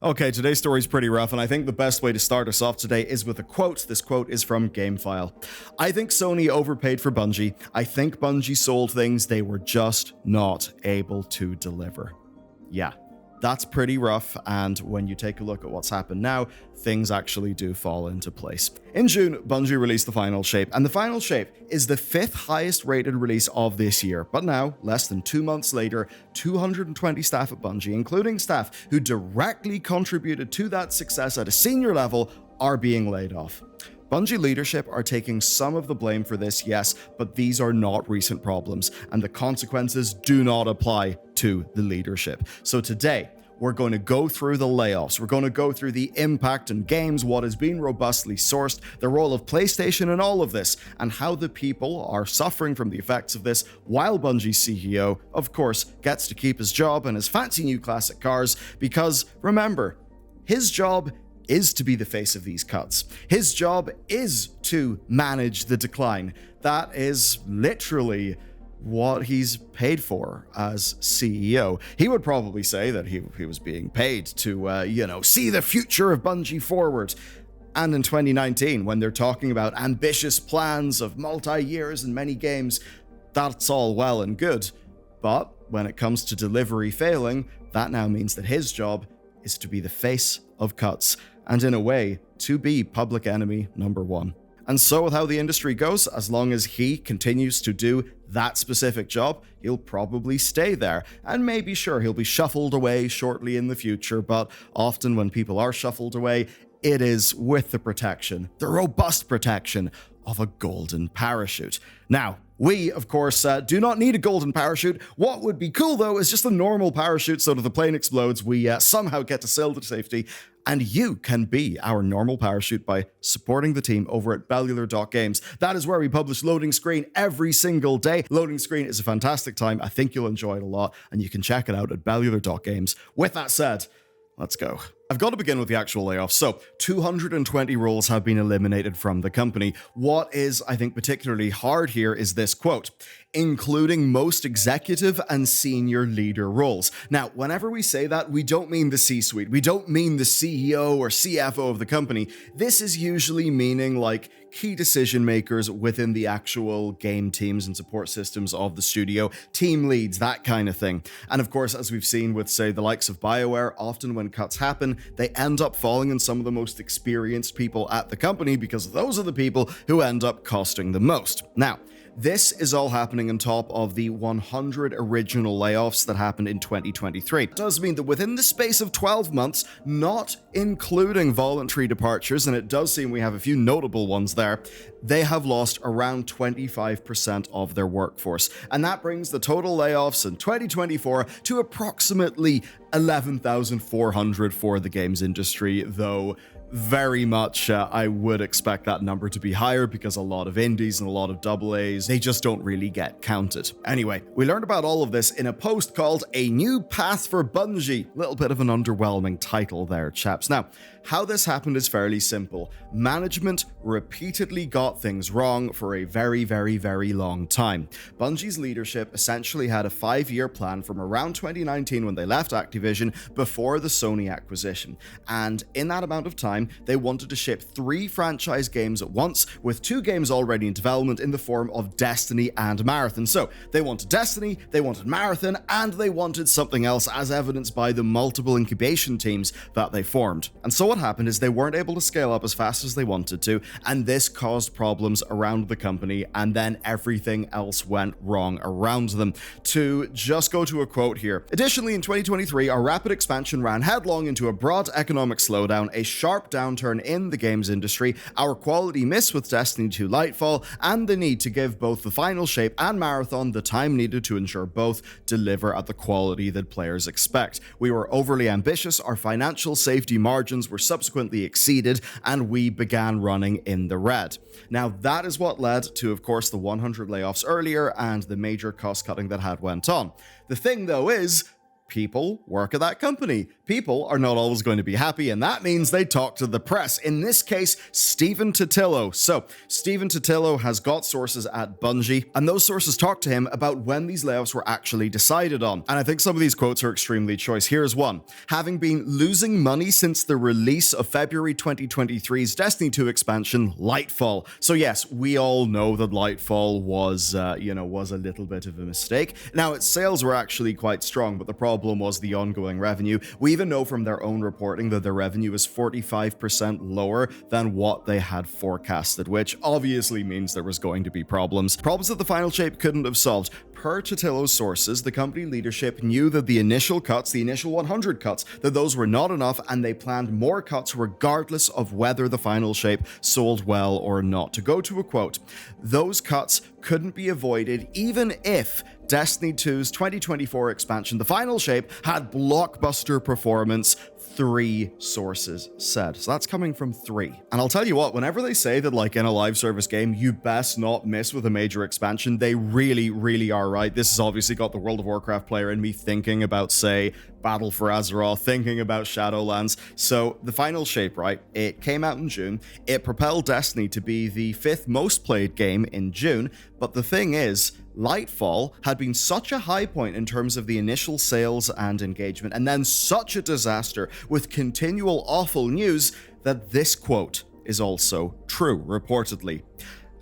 Okay, today's story is pretty rough, and I think the best way to start us off today is with a quote. This quote is from GameFile. I think Sony overpaid for Bungie. I think Bungie sold things they were just not able to deliver. Yeah, that's pretty rough, and when you take a look at what's happened now, things actually do fall into place. In June, Bungie released the Final Shape, and the Final Shape is the 5th highest rated release of this year. But now, less than 2 months later, 220 staff at Bungie, including staff who directly contributed to that success at a senior level, are being laid off. Bungie leadership are taking some of the blame for this, yes, but these are not recent problems, and the consequences do not apply to the leadership. So today, we're going to go through the layoffs, we're going to go through the impact on games, what has been robustly sourced, the role of PlayStation in all of this, and how the people are suffering from the effects of this, while Bungie's CEO, of course, gets to keep his job and his fancy new classic cars, because remember, his job is to be the face of these cuts. His job is to manage the decline. That is literally what he's paid for as CEO. He would probably say that he was being paid to, see the future of Bungie forward. And in 2019, when they're talking about ambitious plans of multi-years and many games, that's all well and good. But when it comes to delivery failing, that now means that his job is to be the face of cuts, and in a way, to be public enemy number one. And so with how the industry goes, as long as he continues to do that specific job, he'll probably stay there. And maybe, sure, he'll be shuffled away shortly in the future, but often when people are shuffled away, it is with the protection, the robust protection of a golden parachute. Now, we, of course, do not need a golden parachute. What would be cool, though, is just a normal parachute, so that if the plane explodes, we somehow get to sail to safety. And you can be our normal parachute by supporting the team over at Bellular.games. That is where we publish Loading Screen every single day. Loading Screen is a fantastic time. I think you'll enjoy it a lot, and you can check it out at Bellular.games. With that said, let's go. I've got to begin with the actual layoffs. So, 220 roles have been eliminated from the company. What is, I think, particularly hard here is this quote, including most executive and senior leader roles. Now, whenever we say that, we don't mean the C-suite. We don't mean the CEO or CFO of the company. This is usually meaning like key decision makers within the actual game teams and support systems of the studio, team leads, that kind of thing. And of course, as we've seen with, say, the likes of BioWare, often when cuts happen, they end up falling on some of the most experienced people at the company because those are the people who end up costing the most. Now, this is all happening on top of the 100 original layoffs that happened in 2023. It does mean that within the space of 12 months, not including voluntary departures, and it does seem we have a few notable ones there, they have lost around 25% of their workforce. And that brings the total layoffs in 2024 to approximately 11,400 for the games industry, though very much I would expect that number to be higher because a lot of indies and a lot of AA's, they just don't really get counted. Anyway, we learned about all of this in a post called A New Path for Bungie. Little bit of an underwhelming title there, chaps. Now, how this happened is fairly simple. Management repeatedly got things wrong for a very, very, very long time. Bungie's leadership essentially had a 5-year plan from around 2019 when they left Activision before the Sony acquisition. And in that amount of time, they wanted to ship 3 franchise games at once, with 2 games already in development in the form of Destiny and Marathon. So they wanted Destiny, they wanted Marathon, and they wanted something else, as evidenced by the multiple incubation teams that they formed. And so what happened is they weren't able to scale up as fast as they wanted to, and this caused problems around the company, and then everything else went wrong around them. To just go to a quote here. Additionally, in 2023, our rapid expansion ran headlong into a broad economic slowdown, a sharp downturn in the games industry, our quality miss with Destiny 2 Lightfall, and the need to give both the Final Shape and Marathon the time needed to ensure both deliver at the quality that players expect. We were overly ambitious, our financial safety margins were subsequently exceeded, and we began running in the red. Now, that is what led to, of course, the 100 layoffs earlier and the major cost cutting that had went on. The thing, though, is people work at that company. People are not always going to be happy, and that means they talk to the press. In this case, Stephen Totilo. So, Stephen Totilo has got sources at Bungie, and those sources talk to him about when these layoffs were actually decided on. And I think some of these quotes are extremely choice. Here's one. Having been losing money since the release of February 2023's Destiny 2 expansion, Lightfall. So yes, we all know that Lightfall was a little bit of a mistake. Now, its sales were actually quite strong, but the problem was the ongoing revenue. We even know from their own reporting that their revenue is 45% lower than what they had forecasted, which obviously means there was going to be problems. Problems that the final shape couldn't have solved. Per Totilo's sources, the company leadership knew that the initial cuts, the initial 100 cuts, that those were not enough, and they planned more cuts regardless of whether the final shape sold well or not. To go to a quote, those cuts couldn't be avoided even if Destiny 2's 2024 expansion, the final shape, had blockbuster performance, 3 sources said. So that's coming from 3. And I'll tell you what, whenever they say that, like, in a live service game, you best not miss with a major expansion, they really, really are right. This has obviously got the World of Warcraft player in me thinking about, say, Battle for Azeroth, thinking about Shadowlands. So the final shape, right, it came out in June. It propelled Destiny to be the 5th most played game in June. But the thing is, Lightfall had been such a high point in terms of the initial sales and engagement, and then such a disaster with continual awful news that this quote is also true, reportedly.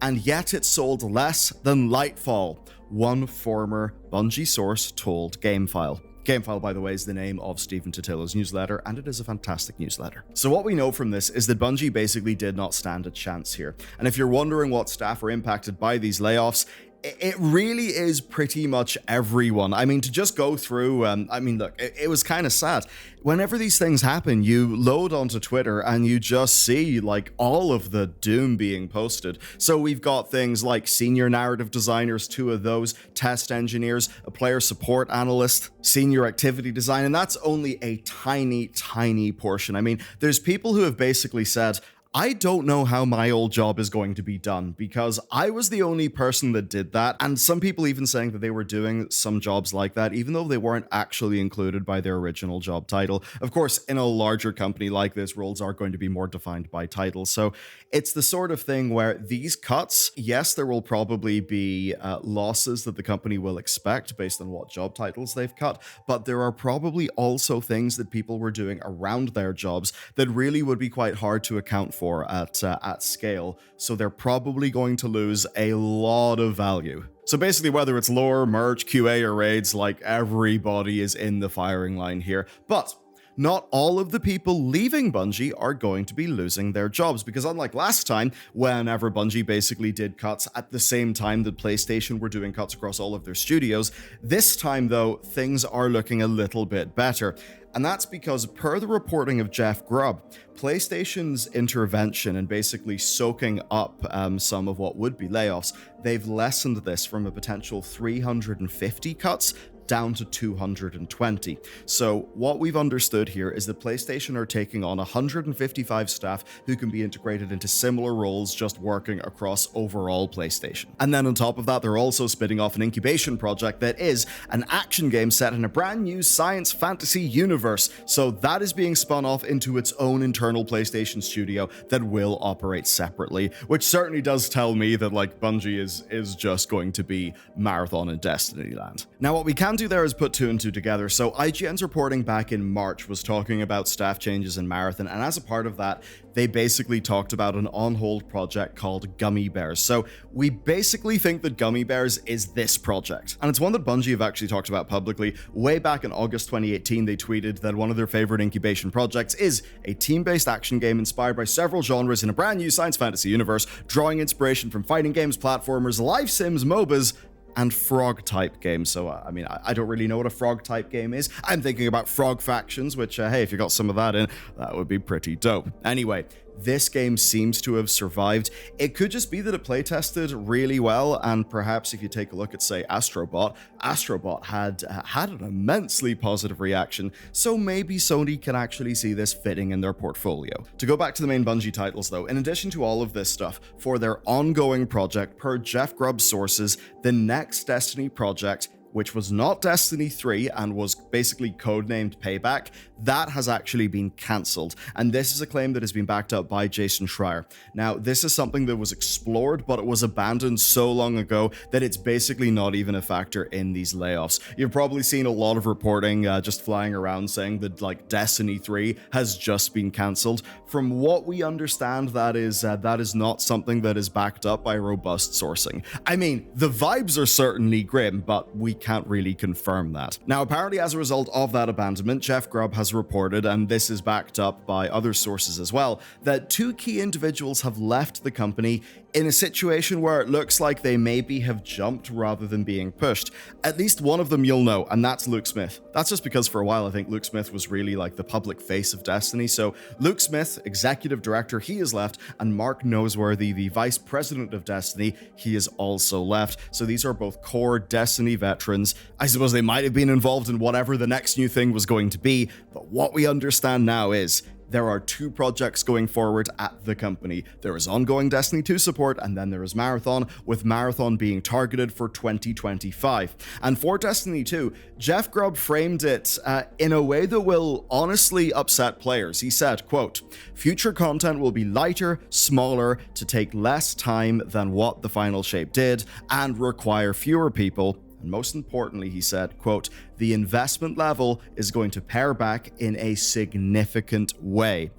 And yet it sold less than Lightfall, one former Bungie source told GameFile. GameFile, by the way, is the name of Stephen Totilo's newsletter, and it is a fantastic newsletter. So what we know from this is that Bungie basically did not stand a chance here. And if you're wondering what staff are impacted by these layoffs, it really is pretty much everyone. I mean, to just go through, look, it was kind of sad. Whenever these things happen, you load onto Twitter and you just see, like, all of the doom being posted. So we've got things like senior narrative designers, 2 of those, test engineers, a player support analyst, senior activity design, and that's only a tiny, tiny portion. I mean, there's people who have basically said, I don't know how my old job is going to be done because I was the only person that did that. And some people even saying that they were doing some jobs like that, even though they weren't actually included by their original job title. Of course, in a larger company like this, roles are going to be more defined by title. So it's the sort of thing where these cuts, yes, there will probably be losses that the company will expect based on what job titles they've cut, but there are probably also things that people were doing around their jobs that really would be quite hard to account for at scale, so they're probably going to lose a lot of value. So basically, whether it's lore, merch, QA, or raids, like, everybody is in the firing line here. But not all of the people leaving Bungie are going to be losing their jobs, because unlike last time, whenever Bungie basically did cuts at the same time that PlayStation were doing cuts across all of their studios, this time, though, things are looking a little bit better. And that's because, per the reporting of Jeff Grubb, PlayStation's intervention and basically soaking up some of what would be layoffs, they've lessened this from a potential 350 cuts down to 220. So what we've understood here is that PlayStation are taking on 155 staff who can be integrated into similar roles, just working across overall PlayStation. And then on top of that, they're also spinning off an incubation project that is an action game set in a brand new science fantasy universe. So that is being spun off into its own internal PlayStation studio that will operate separately, which certainly does tell me that, like, Bungie is just going to be Marathon in Destiny land. Now, what we can do there is put 2 and 2 together. So IGN's reporting back in March was talking about staff changes in Marathon, and as a part of that, they basically talked about an on-hold project called Gummy Bears. So we basically think that Gummy Bears is this project. And it's one that Bungie have actually talked about publicly. Way back in August 2018, they tweeted that one of their favorite incubation projects is a team-based action game inspired by several genres in a brand new science fantasy universe, drawing inspiration from fighting games, platformers, life sims, MOBAs, and frog-type games. So, I don't really know what a frog-type game is. I'm thinking about Frog Factions, which, hey, if you got some of that in, that would be pretty dope. Anyway, this game seems to have survived. It could just be that it playtested really well, and perhaps if you take a look at, say, Astrobot had an immensely positive reaction, so maybe Sony can actually see this fitting in their portfolio. To go back to the main Bungie titles, though, in addition to all of this stuff, for their ongoing project, per Jeff Grubb's sources, the next Destiny project which was not Destiny 3 and was basically codenamed Payback, that has actually been cancelled. And this is a claim that has been backed up by Jason Schreier. Now, this is something that was explored, but it was abandoned so long ago that it's basically not even a factor in these layoffs. You've probably seen a lot of reporting just flying around saying that like Destiny 3 has just been cancelled. From what we understand, that is not something that is backed up by robust sourcing. I mean, the vibes are certainly grim, but we can't really confirm that. Now, apparently as a result of that abandonment, Jeff Grubb has reported, and this is backed up by other sources as well, that 2 key individuals have left the company in a situation where it looks like they maybe have jumped rather than being pushed. At least one of them you'll know, and that's Luke Smith. That's just because for a while I think Luke Smith was really like the public face of Destiny. So Luke Smith, executive director, he has left, and Mark Nosworthy, the vice president of Destiny, he is also left. So these are both core Destiny veterans. I suppose they might have been involved in whatever the next new thing was going to be, but what we understand now is there are 2 projects going forward at the company. There is ongoing Destiny 2 support, and then there is Marathon, with Marathon being targeted for 2025. And for Destiny 2, Jeff Grubb framed it in a way that will honestly upset players. He said, quote, "Future content will be lighter, smaller, to take less time than what the final shape did, and require fewer people. And most importantly, he said, quote, the investment level is going to pare back in a significant way."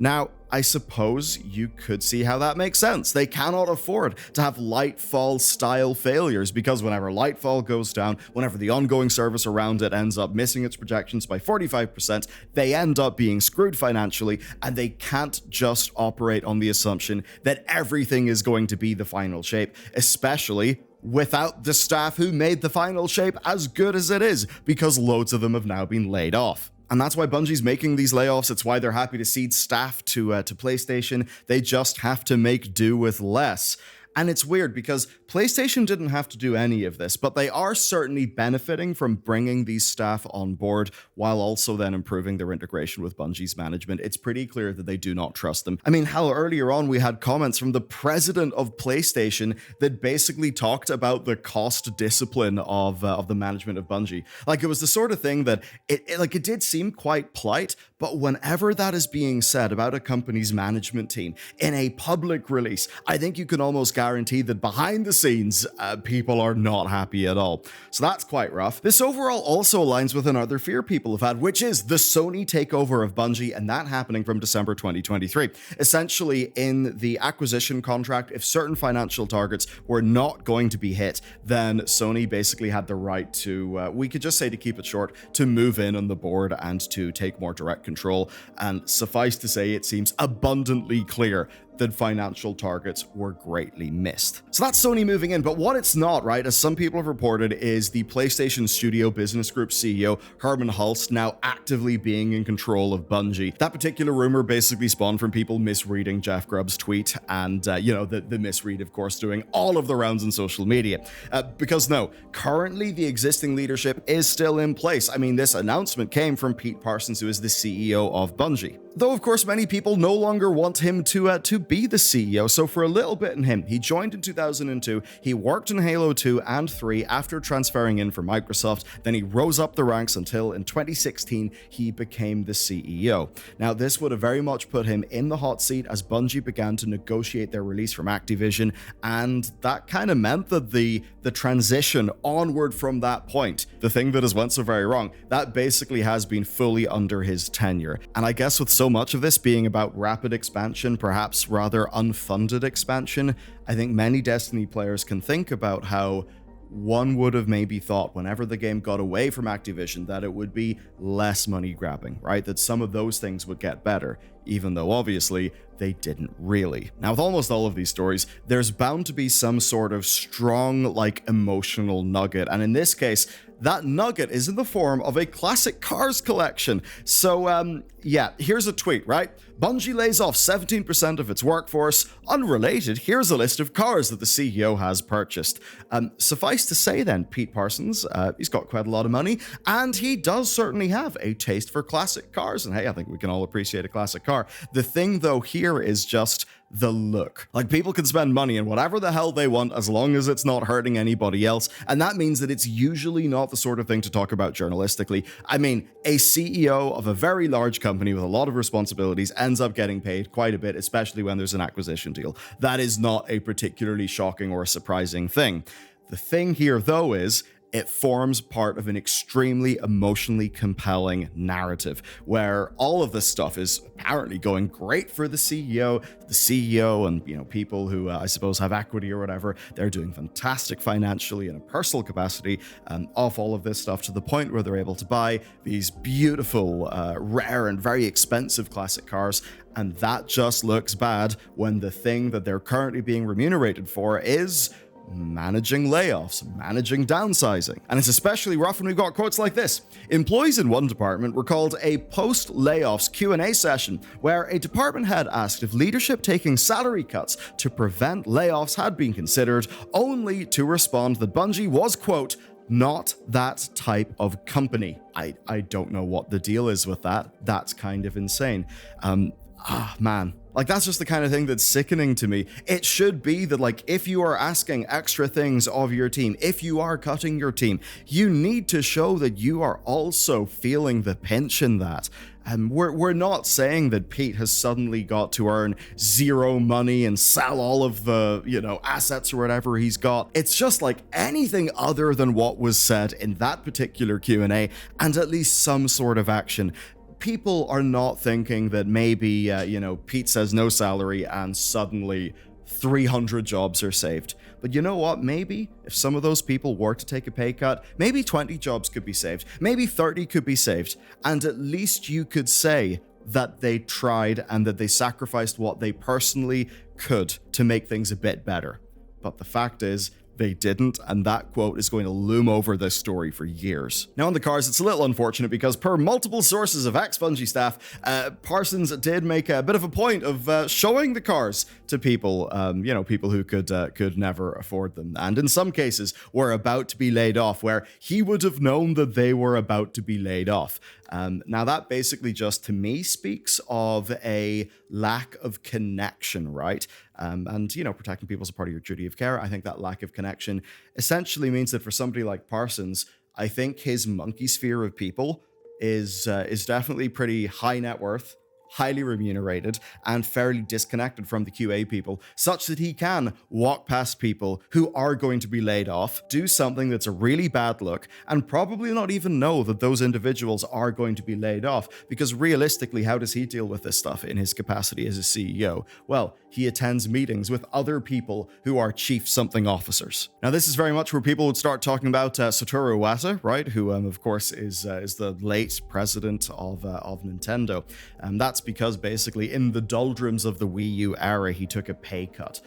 Now, I suppose you could see how that makes sense. They cannot afford to have Lightfall style failures, because whenever Lightfall goes down, whenever the ongoing service around it ends up missing its projections by 45%, they end up being screwed financially, and they can't just operate on the assumption that everything is going to be the final shape, especially without the staff who made the final shape as good as it is, because loads of them have now been laid off. And that's why Bungie's making these layoffs. It's why they're happy to cede staff to PlayStation. They just have to make do with less. And it's weird because PlayStation didn't have to do any of this, but they are certainly benefiting from bringing these staff on board while also then improving their integration with Bungie's management. It's pretty clear that they do not trust them. I mean, hell, earlier on we had comments from the president of PlayStation that basically talked about the cost discipline of the management of Bungie. Like, it was the sort of thing that it did seem quite polite, but whenever that is being said about a company's management team in a public release, I think you can almost guarantee that behind the scenes, people are not happy at all. So that's quite rough. This overall also aligns with another fear people have had, which is the Sony takeover of Bungie, and that happening from December 2023. Essentially, in the acquisition contract, if certain financial targets were not going to be hit, then Sony basically had the right to, we could just say to keep it short, to move in on the board and to take more direct control. And suffice to say, it seems abundantly clear that financial targets were greatly missed. So that's Sony moving in, but what it's not, right, as some people have reported, is the PlayStation Studio Business Group CEO Herman Hulst now actively being in control of Bungie. That particular rumor basically spawned from people misreading Jeff Grubb's tweet, and the misread, of course, doing all of the rounds on social media. Because no, currently the existing leadership is still in place. I mean, this announcement came from Pete Parsons, who is the CEO of Bungie. Though, of course, many people no longer want him to be the CEO, so for a little bit in him, he joined in 2002, he worked in Halo 2 and 3 after transferring in from Microsoft, then he rose up the ranks until in 2016, he became the CEO. Now, this would have very much put him in the hot seat as Bungie began to negotiate their release from Activision, and that kind of meant that the transition onward from that point, the thing that has went so very wrong, that basically has been fully under his tenure. And I guess with so much of this being about rapid expansion, perhaps rather unfunded expansion, I think many Destiny players can think about how one would have maybe thought whenever the game got away from Activision that it would be less money grabbing, right? That some of those things would get better, even though obviously they didn't really. Now, with almost all of these stories, there's bound to be some sort of strong, emotional nugget. And in this case, that nugget is in the form of a classic cars collection. So, yeah, here's a tweet, right? Bungie lays off 17% of its workforce. Unrelated, here's a list of cars that the CEO has purchased. Suffice to say then, Pete Parsons, he's got quite a lot of money, and he does certainly have a taste for classic cars. And hey, I think we can all appreciate a classic car. The thing, though, here is just the look. Like, people can spend money in whatever the hell they want as long as it's not hurting anybody else, and that means that it's usually not the sort of thing to talk about journalistically. I mean, a CEO of a very large company with a lot of responsibilities ends up getting paid quite a bit, especially when there's an acquisition deal. That is not a particularly shocking or surprising thing. The thing here, though, is it forms part of an extremely emotionally compelling narrative where all of this stuff is apparently going great for the CEO. The CEO and, people who I suppose have equity or whatever, they're doing fantastic financially in a personal capacity off all of this stuff, to the point where they're able to buy these beautiful, rare and very expensive classic cars. And that just looks bad when the thing that they're currently being remunerated for is managing layoffs, managing downsizing. And it's especially rough when we've got quotes like this. Employees in one department were called a post-layoffs Q&A session, where a department head asked if leadership taking salary cuts to prevent layoffs had been considered, only to respond that Bungie was, quote, not that type of company. I don't know what the deal is with that. That's kind of insane. Man. Like, that's just the kind of thing that's sickening to me. It should be that, like, if you are asking extra things of your team, if you are cutting your team, you need to show that you are also feeling the pinch in that. We're not saying that Pete has suddenly got to earn zero money and sell all of the, assets or whatever he's got. It's just like anything other than what was said in that particular Q&A, and at least some sort of action. People are not thinking that maybe, Pete says no salary and suddenly 300 jobs are saved. But you know what? Maybe if some of those people were to take a pay cut, maybe 20 jobs could be saved. Maybe 30 could be saved. And at least you could say that they tried and that they sacrificed what they personally could to make things a bit better. But the fact is, they didn't, and that quote is going to loom over this story for years. Now, on the cars, it's a little unfortunate because, per multiple sources of ex-Bungie staff, Parsons did make a bit of a point of showing the cars to people, people who could never afford them, and in some cases were about to be laid off, where he would have known that they were about to be laid off. Now, that basically just, to me, speaks of a lack of connection, right? And protecting people is a part of your duty of care. I think that lack of connection essentially means that for somebody like Parsons, I think his monkey sphere of people is definitely pretty high net worth, highly remunerated, and fairly disconnected from the QA people, such that he can walk past people who are going to be laid off, do something that's a really bad look, and probably not even know that those individuals are going to be laid off, because realistically, how does he deal with this stuff in his capacity as a CEO? Well, he attends meetings with other people who are chief something officers. Now, this is very much where people would start talking about Satoru Iwata, right? Who, of course, is the late president of Nintendo. That's because basically in the doldrums of the Wii U era, he took a pay cut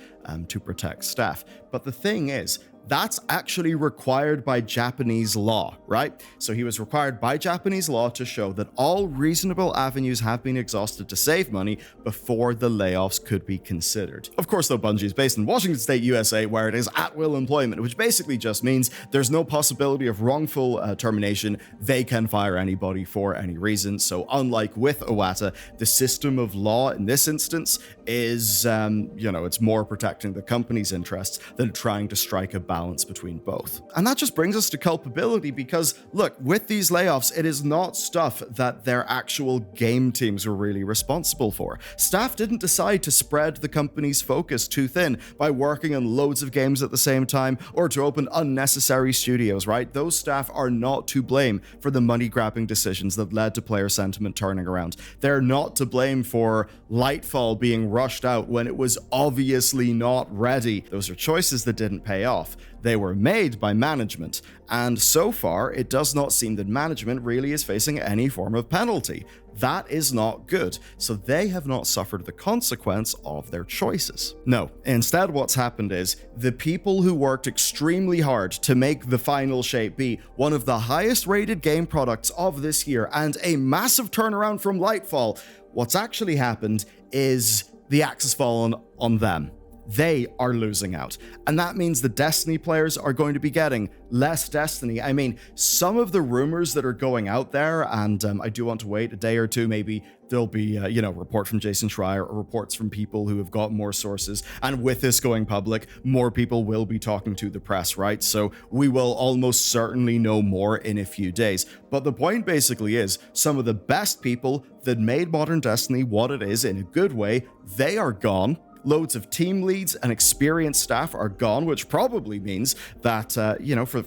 to protect staff. But the thing is, that's actually required by Japanese law, right? So he was required by Japanese law to show that all reasonable avenues have been exhausted to save money before the layoffs could be considered. Of course, though, Bungie is based in Washington State, USA, where it is at-will employment, which basically just means there's no possibility of wrongful termination. They can fire anybody for any reason. So unlike with Iwata, the system of law in this instance is, it's more protecting the company's interests than trying to strike a balance between both. And that just brings us to culpability because, look, with these layoffs, it is not stuff that their actual game teams were really responsible for. Staff didn't decide to spread the company's focus too thin by working on loads of games at the same time or to open unnecessary studios, right? Those staff are not to blame for the money-grabbing decisions that led to player sentiment turning around. They're not to blame for Lightfall being rushed out when it was obviously not ready. Those are choices that didn't pay off. They were made by management, and so far, it does not seem that management really is facing any form of penalty. That is not good, so they have not suffered the consequence of their choices. No, instead what's happened is, the people who worked extremely hard to make the final shape be one of the highest rated game products of this year and a massive turnaround from Lightfall, what's actually happened is the axe has fallen on them. They are losing out. And that means the Destiny players are going to be getting less Destiny. I mean, some of the rumors that are going out there, and I do want to wait a day or two, maybe there'll be, report from Jason Schreier or reports from people who have got more sources. And with this going public, more people will be talking to the press, right? So we will almost certainly know more in a few days. But the point basically is, some of the best people that made Modern Destiny what it is in a good way, they are gone. Loads of team leads and experienced staff are gone, which probably means that,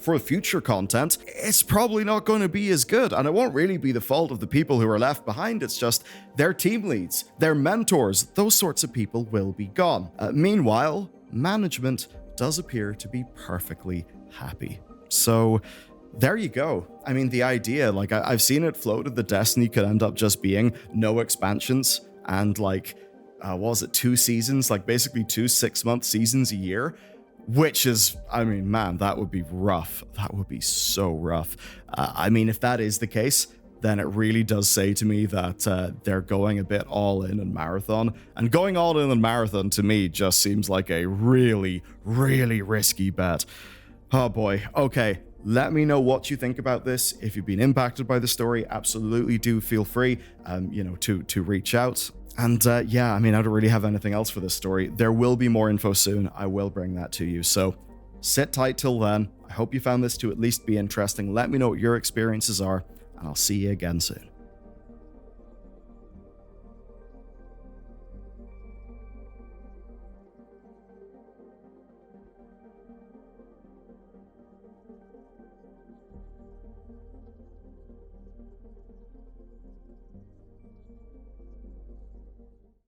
for future content, it's probably not going to be as good. And it won't really be the fault of the people who are left behind. It's just their team leads, their mentors, those sorts of people will be gone. Meanwhile, management does appear to be perfectly happy. So there you go. I mean, the idea, I've seen it floated that Destiny could end up just being no expansions and what was it, 2 seasons, basically 2 6-month seasons a year, which is, man, that would be rough. That would be so rough. If that is the case, then it really does say to me that they're going a bit all in on Marathon. And going all in on Marathon to me just seems like a really, really risky bet. Oh boy. Okay. Let me know what you think about this. If you've been impacted by the story, absolutely do feel free, to reach out. And I don't really have anything else for this story. There will be more info soon. I will bring that to you. So sit tight till then. I hope you found this to at least be interesting. Let me know what your experiences are, and I'll see you again soon.